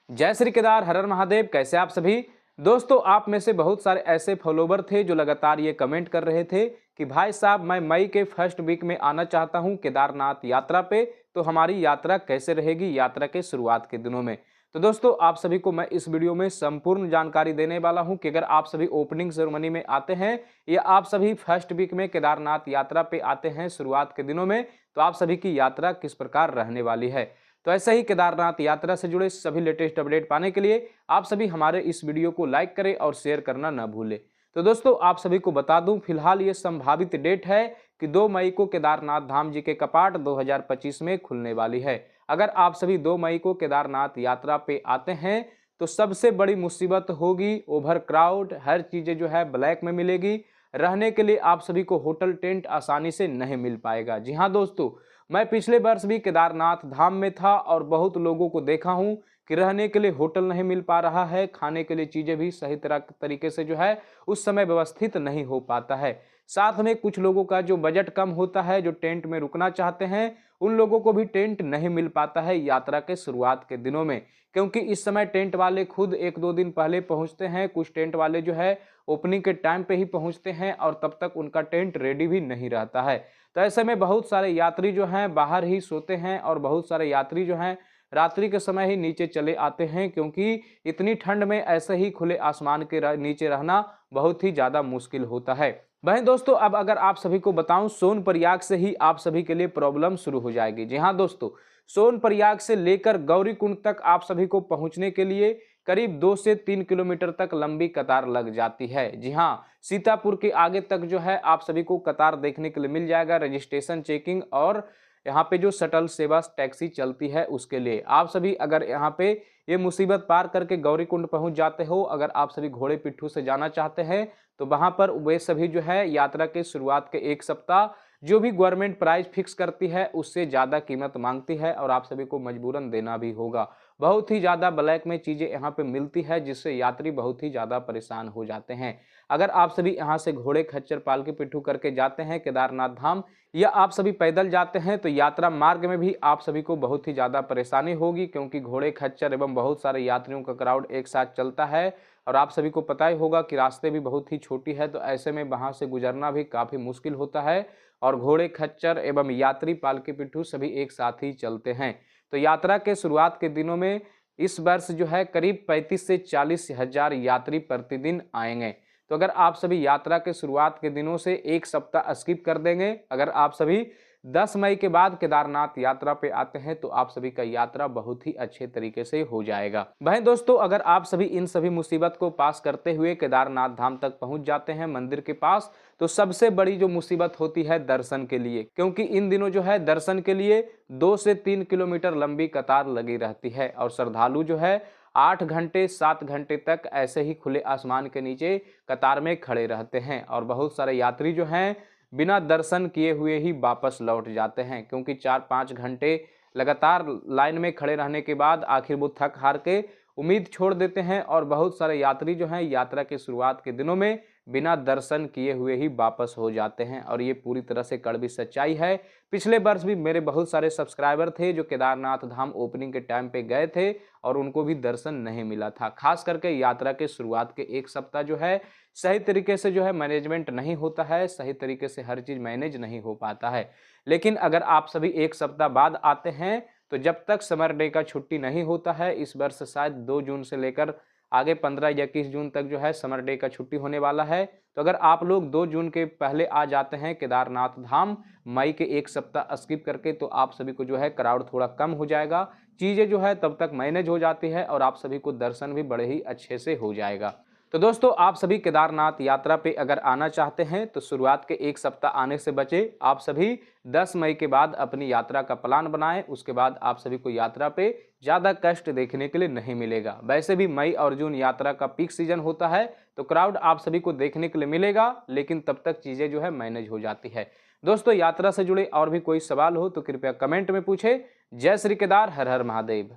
जय श्री केदार, हर हर महादेव। कैसे आप सभी दोस्तों? आप में से बहुत सारे ऐसे फॉलोवर थे जो लगातार ये कमेंट कर रहे थे कि भाई साहब मैं मई के फर्स्ट वीक में आना चाहता हूं केदारनाथ यात्रा पे, तो हमारी यात्रा कैसे रहेगी यात्रा के शुरुआत के दिनों में। तो दोस्तों आप सभी को मैं इस वीडियो में संपूर्ण जानकारी देने वाला हूं कि अगर आप सभी ओपनिंग सेरेमनी में आते हैं या आप सभी फर्स्ट वीक में केदारनाथ यात्रा पे आते हैं शुरुआत के दिनों में, तो आप सभी की यात्रा किस प्रकार रहने वाली है। तो ऐसे ही केदारनाथ यात्रा से जुड़े सभी लेटेस्ट अपडेट पाने के लिए आप सभी हमारे इस वीडियो को लाइक करें और शेयर करना न भूलें। तो दोस्तों आप सभी को बता दूं, फिलहाल ये संभावित डेट है कि 2 मई को केदारनाथ धाम जी के कपाट 2025 में खुलने वाली है। अगर आप सभी 2 मई को केदारनाथ यात्रा पे आते हैं तो सबसे बड़ी मुसीबत होगी ओवर क्राउड, हर चीजें जो है ब्लैक में मिलेगी। रहने के लिए आप सभी को होटल टेंट आसानी से नहीं मिल पाएगा। जी हाँ दोस्तों, मैं पिछले वर्ष भी केदारनाथ धाम में था और बहुत लोगों को देखा हूं कि रहने के लिए होटल नहीं मिल पा रहा है, खाने के लिए चीजें भी सही तरीके से जो है उस समय व्यवस्थित नहीं हो पाता है। साथ में कुछ लोगों का जो बजट कम होता है, जो टेंट में रुकना चाहते हैं, उन लोगों को भी टेंट नहीं मिल पाता है यात्रा के शुरुआत के दिनों में, क्योंकि इस समय टेंट वाले खुद 1-2 दिन पहले पहुंचते हैं। कुछ टेंट वाले जो है ओपनिंग के टाइम पे ही पहुंचते हैं और तब तक उनका टेंट रेडी भी नहीं रहता है। तो ऐसे में बहुत सारे यात्री जो हैं बाहर ही सोते हैं और बहुत सारे यात्री जो हैं रात्रि के समय ही नीचे चले आते हैं, क्योंकि इतनी ठंड में ऐसे ही खुले आसमान के नीचे रहना बहुत ही ज़्यादा मुश्किल होता है। वहीं दोस्तों अब अगर आप सभी को बताऊं, सोनप्रयाग से ही आप सभी के लिए प्रॉब्लम शुरू हो जाएगी। जी हाँ दोस्तों, सोनप्रयाग से लेकर गौरीकुंड तक आप सभी को पहुंचने के लिए करीब 2 से 3 किलोमीटर तक लंबी कतार लग जाती है। जी हाँ, सीतापुर के आगे तक जो है आप सभी को कतार देखने के लिए मिल जाएगा। रजिस्ट्रेशन चेकिंग और यहाँ पे जो शटल सेवा टैक्सी चलती है उसके लिए आप सभी अगर यहाँ पे ये मुसीबत पार करके गौरीकुंड पहुंच जाते हो, अगर आप सभी घोड़े पिट्ठू से जाना चाहते हैं तो वहां पर वे सभी जो है यात्रा के शुरुआत के 1 सप्ताह जो भी गवर्नमेंट प्राइस फिक्स करती है उससे ज्यादा कीमत मांगती है और आप सभी को मजबूरन देना भी होगा। बहुत ही ज्यादा ब्लैक में चीजें यहाँ पे मिलती है, जिससे यात्री बहुत ही ज्यादा परेशान हो जाते हैं। अगर आप सभी यहाँ से घोड़े खच्चर पालकी पिट्ठू करके जाते हैं केदारनाथ धाम या आप सभी पैदल जाते हैं तो यात्रा मार्ग में भी आप सभी को बहुत ही ज्यादा परेशानी होगी, क्योंकि घोड़े खच्चर एवं बहुत सारे यात्रियों का क्राउड एक साथ चलता है और आप सभी को पता ही होगा कि रास्ते भी बहुत ही छोटी है, तो ऐसे में वहां से गुजरना भी काफी मुश्किल होता है और घोड़े खच्चर एवं यात्री पालकी पिट्ठू सभी एक साथ ही चलते हैं। तो यात्रा के शुरुआत के दिनों में इस वर्ष जो है करीब 35 से 40 हजार यात्री प्रतिदिन आएंगे। तो अगर आप सभी यात्रा के शुरुआत के दिनों से 1 सप्ताह स्किप कर देंगे, अगर आप सभी 10 मई के बाद केदारनाथ यात्रा पे आते हैं तो आप सभी का यात्रा बहुत ही अच्छे तरीके से हो जाएगा। वहीं दोस्तों अगर आप सभी इन सभी मुसीबत को पास करते हुए केदारनाथ धाम तक पहुंच जाते हैं मंदिर के पास, तो सबसे बड़ी जो मुसीबत होती है दर्शन के लिए, क्योंकि इन दिनों जो है दर्शन के लिए 2 से 3 किलोमीटर लंबी कतार लगी रहती है और श्रद्धालु जो है 8 घंटे 7 घंटे तक ऐसे ही खुले आसमान के नीचे कतार में खड़े रहते हैं और बहुत सारे यात्री जो हैं बिना दर्शन किए हुए ही वापस लौट जाते हैं, क्योंकि 4-5 घंटे लगातार लाइन में खड़े रहने के बाद आखिर वो थक हार के उम्मीद छोड़ देते हैं और बहुत सारे यात्री जो हैं यात्रा के शुरुआत के दिनों में बिना दर्शन किए हुए ही वापस हो जाते हैं और ये पूरी तरह से कड़वी सच्चाई है। पिछले वर्ष भी मेरे बहुत सारे सब्सक्राइबर थे जो केदारनाथ धाम ओपनिंग के टाइम पे गए थे और उनको भी दर्शन नहीं मिला था। खास करके यात्रा के शुरुआत के 1 सप्ताह जो है सही तरीके से जो है मैनेजमेंट नहीं होता है, सही तरीके से हर चीज मैनेज नहीं हो पाता है। लेकिन अगर आप सभी 1 सप्ताह बाद आते हैं तो जब तक समर डे का छुट्टी नहीं होता है, इस वर्ष शायद 2 जून से लेकर आगे 15 या 21 जून तक जो है समर डे का छुट्टी होने वाला है, तो अगर आप लोग 2 जून के पहले आ जाते हैं केदारनाथ धाम मई के 1 सप्ताह स्किप करके, तो आप सभी को जो है क्राउड थोड़ा कम हो जाएगा, चीजें जो है तब तक मैनेज हो जाती है और आप सभी को दर्शन भी बड़े ही अच्छे से हो जाएगा। तो दोस्तों आप सभी केदारनाथ यात्रा पे अगर आना चाहते हैं तो शुरुआत के 1 सप्ताह आने से बचे। आप सभी 10 मई के बाद अपनी यात्रा का प्लान बनाएं, उसके बाद आप सभी को यात्रा पे ज़्यादा कष्ट देखने के लिए नहीं मिलेगा। वैसे भी मई और जून यात्रा का पीक सीजन होता है तो क्राउड आप सभी को देखने के लिए मिलेगा, लेकिन तब तक चीज़ें जो है मैनेज हो जाती है। दोस्तों यात्रा से जुड़े और भी कोई सवाल हो तो कृपया कमेंट में पूछे। जय श्री केदार, हर हर महादेव।